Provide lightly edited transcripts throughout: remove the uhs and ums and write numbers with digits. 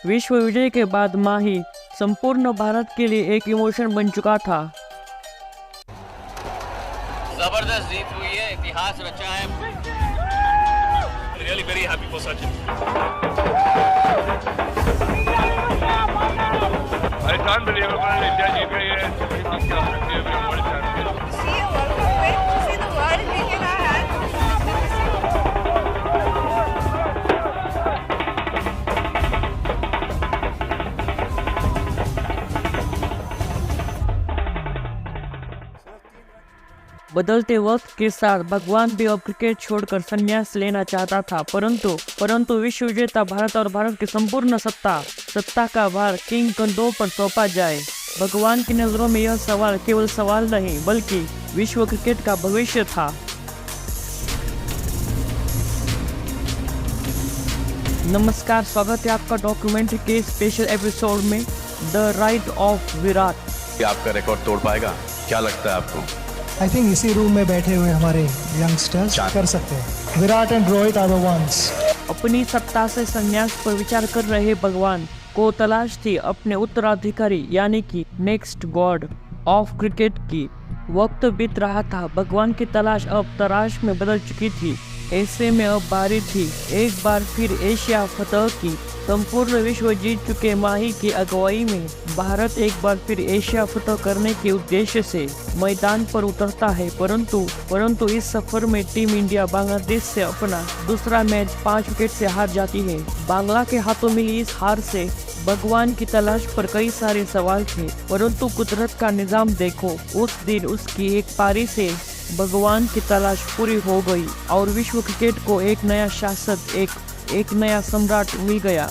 विश्व विजय के बाद माही संपूर्ण भारत के लिए एक इमोशन बन चुका था। जबरदस्त जीत हुई है, इतिहास रचा है। Really very happy for Sachin. I can't believe it, but India जीत गई है। World champion. See a World Cup win, see the world being in our hands. बदलते वक्त के साथ भगवान भी अब क्रिकेट छोड़कर संन्यास लेना चाहता था, परंतु विश्व विजेता भारत और भारत की संपूर्ण सत्ता का भार किंग कंधों पर सौंपा जाए। भगवान की नजरों में यह सवाल केवल सवाल नहीं बल्कि विश्व क्रिकेट का भविष्य था। नमस्कार, स्वागत है आपका डॉक्यूमेंट्री के स्पेशल एपिसोड में द राइट ऑफ विराट। क्या आपका रिकॉर्ड तोड़ पाएगा? क्या लगता है आपको? आई थिंक इसी रूम में बैठे हुए हमारे यंगस्टर्स कर सकते हैं। Virat and Rohit are the ones. अपनी सत्ता से संन्यास पर विचार कर रहे भगवान को तलाश थी अपने उत्तराधिकारी यानी कि नेक्स्ट गॉड ऑफ क्रिकेट की। वक्त बीत रहा था, भगवान की तलाश अब तराश में बदल चुकी थी। ऐसे में अब बारी थी एक बार फिर एशिया फतह की। संपूर्ण विश्व जीत चुके माही की अगुवाई में भारत एक बार फिर एशिया फतह करने के उद्देश्य से मैदान पर उतरता है, परंतु इस सफर में टीम इंडिया बांग्लादेश से अपना दूसरा मैच 5 विकेट से हार जाती है। बांग्ला के हाथों मिली इस हार से भगवान की तलाश पर कई सारे सवाल थे, परंतु कुदरत का निजाम देखो, उस दिन उसकी एक पारी से भगवान की तलाश पूरी हो गई और विश्व क्रिकेट को एक नया शासक, एक नया सम्राट मिल गया।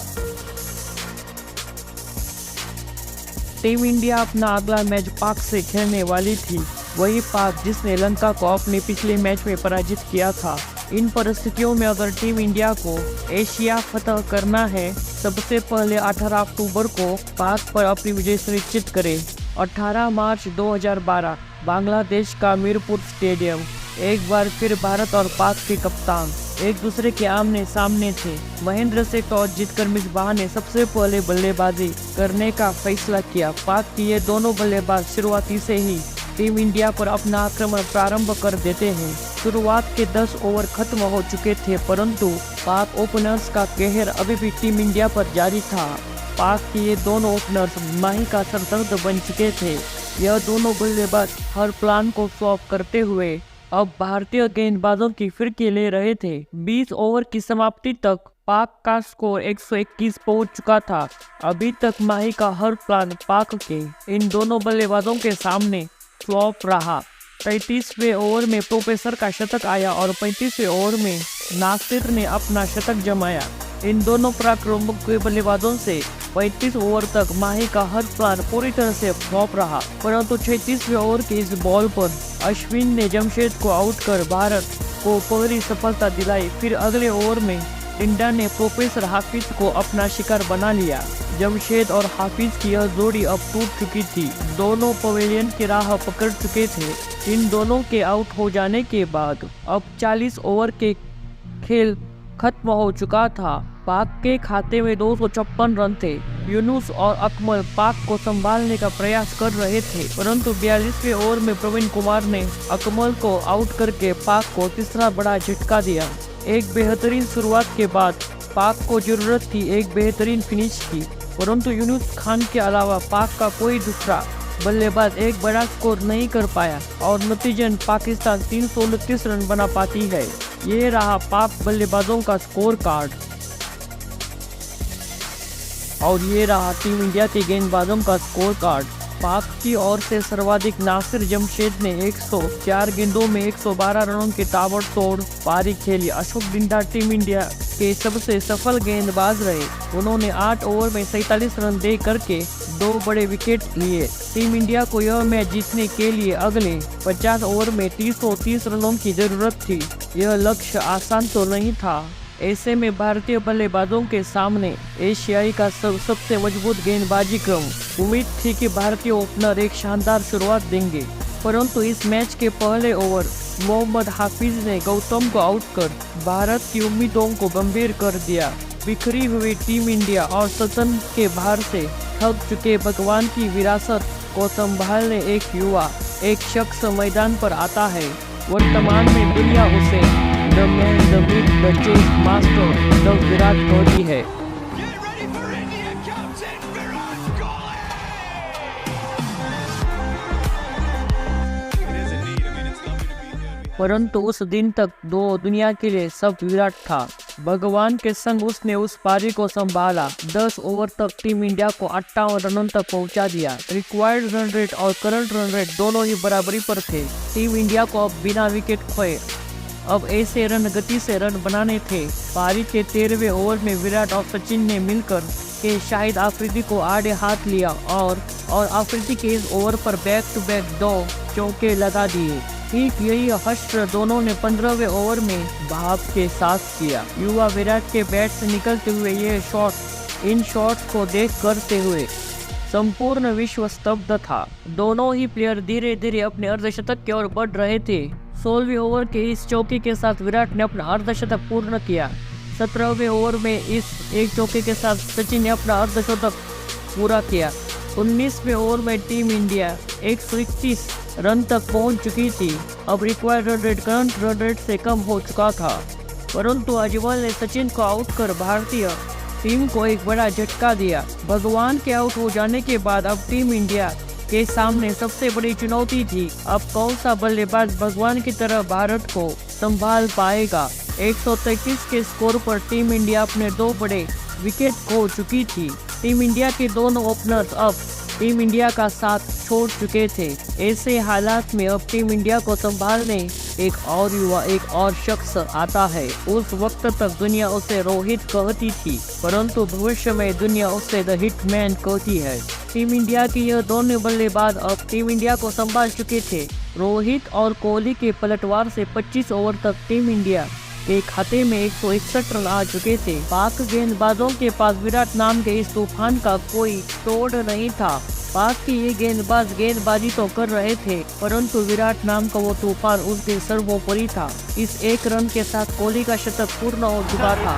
टीम इंडिया अपना अगला मैच पाक से खेलने वाली थी, वही पाक जिसने लंका को अपने पिछले मैच में पराजित किया था। इन परिस्थितियों में अगर टीम इंडिया को एशिया फतह करना है, सबसे पहले 18 अक्टूबर को पाक पर अपनी विजय सुनिश्चित करें। 18 मार्च 2012 बांग्लादेश का मीरपुर स्टेडियम। एक बार फिर भारत और पाक के कप्तान एक दूसरे के आमने सामने थे। महेंद्र से टॉस जीतकर मिसबाह ने सबसे पहले बल्लेबाजी करने का फैसला किया। पाक के ये दोनों बल्लेबाज शुरुआती से ही टीम इंडिया पर अपना आक्रमण प्रारंभ कर देते हैं। शुरुआत के 10 ओवर खत्म हो चुके थे, परंतु पाक ओपनर्स का कहर अभी भी टीम इंडिया पर जारी था। पाक के ये दोनों ओपनर्स माही का सरदर्द बन चुके थे। यह दोनों बल्लेबाज हर प्लान को सॉल्व करते हुए अब भारतीय गेंदबाजों की फिरकी ले रहे थे। 20 ओवर की समाप्ति तक पाक का स्कोर 121 पहुंच चुका था। अभी तक माही का हर प्लान पाक के इन दोनों बल्लेबाजों के सामने फ्लॉप रहा। 33वें ओवर में प्रोफेसर का शतक आया और 35वें ओवर में नासिर ने अपना शतक जमाया। इन दोनों पराक्रमों के बल्लेबाजों से 35 ओवर तक माही का हर प्लान पूरी तरह से फ्लॉप रहा, परंतु 36वें ओवर के इस बॉल पर अश्विन ने जमशेद को आउट कर भारत को पहली सफलता दिलाई। फिर अगले ओवर में टिंडा ने प्रोफेसर हाफिज को अपना शिकार बना लिया। जमशेद और हाफिज की यह जोड़ी अब टूट चुकी थी। दोनों पवेलियन की राह पकड़ चुके थे। इन दोनों के आउट हो जाने के बाद अब 40 ओवर के खेल खत्म हो चुका था। पाक के खाते में 256 रन थे। यूनुस और अकमल पाक को संभालने का प्रयास कर रहे थे, परंतु 42वें ओवर में प्रवीण कुमार ने अकमल को आउट करके पाक को तीसरा बड़ा झटका दिया। एक बेहतरीन शुरुआत के बाद पाक को जरूरत थी एक बेहतरीन फिनिश की, परंतु यूनुस खान के अलावा पाक का कोई दूसरा बल्लेबाज एक बड़ा स्कोर नहीं कर पाया और नतीजन पाकिस्तान 329 रन बना पाती है। ये रहा पाक बल्लेबाजों का स्कोर कार्ड और ये रहा टीम इंडिया के गेंदबाजों का स्कोर कार्ड। पाक की ओर से सर्वाधिक नासिर जमशेद ने 104 गेंदों में 112 रनों की ताबड़तोड़ पारी खेली। अशोक डिंडा टीम इंडिया के सबसे सफल गेंदबाज रहे। उन्होंने 8 ओवर में 47 रन दे करके 2 बड़े विकेट लिए। टीम इंडिया को यह मैच जीतने के लिए अगले 50 ओवर में 330 रनों की जरूरत थी। यह लक्ष्य आसान तो नहीं था। ऐसे में भारतीय बल्लेबाजों के सामने एशियाई का सबसे मजबूत गेंदबाजी क्रम। उम्मीद थी कि भारतीय ओपनर एक शानदार शुरुआत देंगे, परंतु इस मैच के पहले ओवर मोहम्मद हाफिज ने गौतम को आउट कर भारत की उम्मीदों को गंभीर कर दिया। बिखरी हुई टीम इंडिया और सतन के भार से थक चुके भगवान की विरासत को संभालने एक युवा, एक शख्स मैदान पर आता है। वर्तमान में दुनिया उसे the man, the myth, the chess master, the Virat Kohli है। परंतु उस दिन तक दुनिया के लिए सब विराट था। भगवान के संग उसने उस पारी को संभाला। 10 ओवर तक टीम इंडिया को 58 रनों तक पहुंचा दिया। रिक्वायर्ड रन रेट और करंट रन रेट दोनों ही बराबरी पर थे। टीम इंडिया को अब बिना विकेट खोए अब ऐसे रन गति से रन बनाने थे। पारी के 13वें ओवर में विराट और सचिन ने मिलकर के शाहिद आफरीदी को आड़े हाथ लिया और आफरीदी के इस ओवर पर बैक टू बैक 2 चौके लगा दिए। ठीक यही हश्र दोनों ने 15वें ओवर में भाप के साथ किया। युवा विराट के बैट से निकलते हुए ये शॉट, इन शॉट्स को देख करते हुए संपूर्ण विश्व स्तब्ध था। दोनों ही प्लेयर धीरे धीरे अपने अर्धशतक की ओर बढ़ रहे थे। 16वें ओवर के इस चौके के साथ विराट ने अपना अर्धशतक पूर्ण किया। 17वें ओवर में इस एक चौके के साथ सचिन ने अपना अर्धशतक पूरा किया। 19वें ओवर में टीम इंडिया 121 रन तक पहुंच चुकी थी। अब required run rate current run rate से कम हो चुका था, परंतु अजमल ने सचिन को आउट कर भारतीय टीम को एक बड़ा झटका दिया। भगवान के आउट हो जाने के बाद अब टीम इंडिया के सामने सबसे बड़ी चुनौती थी, अब कौन सा बल्लेबाज भगवान की तरह भारत को संभाल पाएगा। 133 के स्कोर पर टीम इंडिया अपने 2 बड़े विकेट खो चुकी थी। टीम इंडिया के दोनों ओपनर्स अब टीम इंडिया का साथ छोड़ चुके थे। ऐसे हालात में अब टीम इंडिया को संभालने एक और युवा, एक और शख्स आता है। उस वक्त तक दुनिया उसे रोहित कहती थी, परंतु भविष्य में दुनिया उसे द हिटमैन कहती है। टीम इंडिया के यह दोनों बल्लेबाज अब टीम इंडिया को संभाल चुके थे। रोहित और कोहली के पलटवार से 25 ओवर तक टीम इंडिया के खाते में 161 रन आ चुके थे। पाक गेंदबाजों के पास विराट नाम के इस तूफान का कोई तोड़ नहीं था। पाक के ये गेंदबाज गेंदबाजी तो कर रहे थे, परंतु विराट नाम का वो तूफान उस दिन सर्वोपरि था। इस एक रन के साथ कोहली का शतक पूर्ण हो चुका था।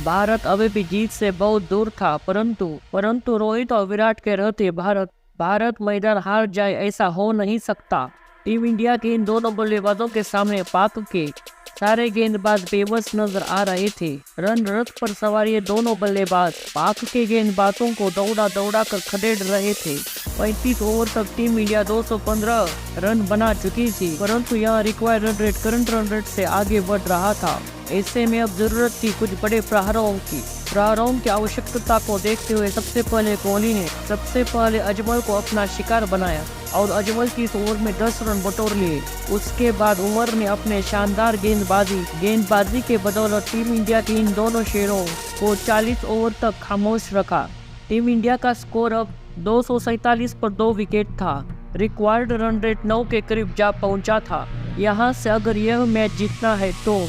भारत अभी भी जीत से बहुत दूर था, परंतु रोहित और विराट के रहते भारत मैदान हार जाए ऐसा हो नहीं सकता। टीम इंडिया के इन दोनों बल्लेबाजों के सामने पाक के सारे गेंदबाज बेबस नजर आ रहे थे। रन रथ पर सवार ये दोनों बल्लेबाज पाक के गेंदबाजों को दौड़ा कर खदेड़ रहे थे। 35 ओवर तक टीम इंडिया 215 रन बना चुकी थी, परंतु यहाँ required run rate current run rate से आगे बढ़ रहा था। ऐसे में अब जरूरत थी कुछ बड़े प्रहारों की आवश्यकता को देखते हुए सबसे पहले कोहली ने सबसे पहले अजमल को अपना शिकार बनाया और अजमल की इस ओवर में 10 रन बटोर लिए। उसके बाद उमर ने अपने शानदार गेंदबाजी के बदौलत टीम इंडिया के इन दोनों शेरों को 40 ओवर तक खामोश रखा। टीम इंडिया का स्कोर अब 247 पर 2 विकेट था। रिक्वायर्ड रन रेट 9 के करीब जा पहुंचा था। यहाँ से अगर यह मैच जीतना है तो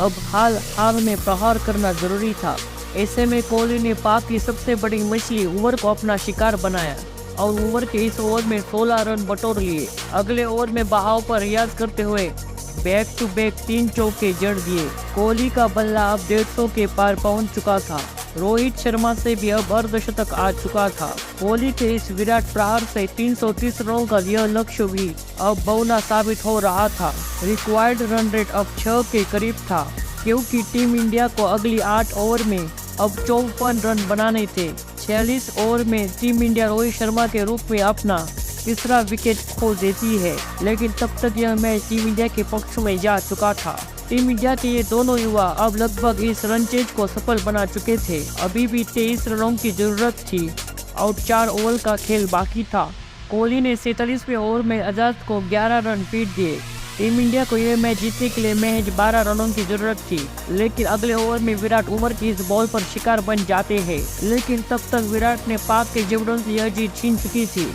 अब हाल में प्रहार करना जरूरी था। ऐसे में कोहली ने पाक की सबसे बड़ी मछली उमर को अपना शिकार बनाया और उमर के इस ओवर में 16 रन बटोर लिए। अगले ओवर में बहाव पर रियाज करते हुए बैक टू बैक 3 चौके जड़ दिए। कोहली का बल्ला अब 150 के पार पहुंच चुका था। रोहित शर्मा से भी अब अर्धशतक आ चुका था। कोहली के इस विराट प्रहार से 330 रनों का यह लक्ष्य भी अब बौना साबित हो रहा था। रिक्वायर्ड रन रेट अब 6 के करीब था, क्योंकि टीम इंडिया को अगली 8 ओवर में अब 54 रन बनाने थे। 46 ओवर में टीम इंडिया रोहित शर्मा के रूप में अपना तीसरा विकेट खो देती है, लेकिन तब तक यह मैच टीम इंडिया के पक्ष में जा चुका था। टीम इंडिया के ये दोनों युवा अब लगभग इस रनचेज को सफल बना चुके थे। अभी भी 23 रनों की जरूरत थी और 4 ओवर का खेल बाकी था। कोहली ने 47वें ओवर में आजाद को 11 रन पीट दिए। टीम इंडिया को यह मैच जीतने के लिए महज 12 रनों की जरूरत थी, लेकिन अगले ओवर में विराट उमर की इस बॉल पर शिकार बन जाते हैं। लेकिन तब तक विराट ने पाक के जबरन से यह जीत छीन चुकी थी।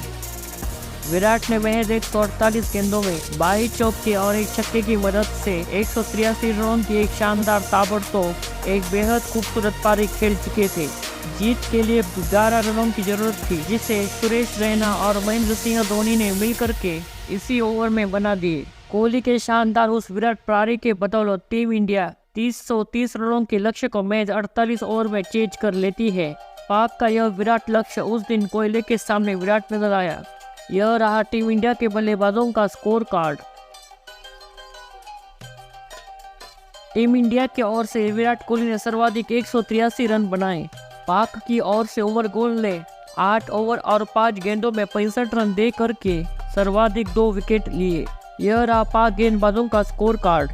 विराट ने महज 148 गेंदों में 22 चौके और एक छक्के की मदद से 183 रनों की एक शानदार ताबड़तोड़ एक बेहद खूबसूरत पारी खेल चुके थे। जीत के लिए 11 रनों की जरूरत थी, जिसे सुरेश रैना और महेंद्र सिंह धोनी ने मिलकर के इसी ओवर में बना दिए। कोहली के शानदार उस विराट पारी के बदौलत टीम इंडिया 330 रनों के लक्ष्य को महज 48 ओवर में चेज कर लेती है। पाक का यह विराट लक्ष्य उस दिन कोहली के सामने विराट नजर आया। यह रहा टीम इंडिया के बल्लेबाजों का स्कोर कार्ड। टीम इंडिया की ओर से विराट कोहली ने सर्वाधिक 183 रन बनाए। पाक की ओर से उमर गुल ने 8 ओवर और 5 गेंदों में 65 रन दे करके सर्वाधिक 2 विकेट लिए। यह रहा पाक गेंदबाजों का स्कोर कार्ड।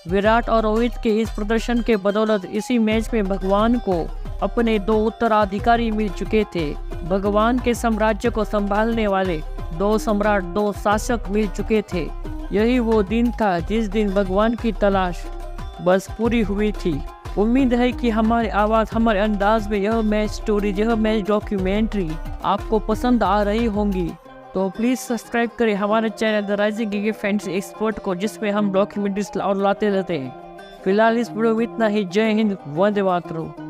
विराट और रोहित के इस प्रदर्शन के बदौलत इसी मैच में भगवान को अपने 2 उत्तराधिकारी मिल चुके थे। भगवान के साम्राज्य को संभालने वाले 2 सम्राट, 2 शासक मिल चुके थे। यही वो दिन था जिस दिन भगवान की तलाश बस पूरी हुई थी। उम्मीद है कि हमारी आवाज़, हमारे अंदाज में यह मैच स्टोरी, यह मैच डॉक्यूमेंट्री आपको पसंद आ रही होंगी। तो प्लीज़ सब्सक्राइब करें हमारे channel the rising cricket fantasy expert को, जिसमें हम डॉक्यूमेंट्रीज और लाते रहते हैं। फिलहाल इस वीडियो में इतना ही। जय हिंद, वंदे मातरम।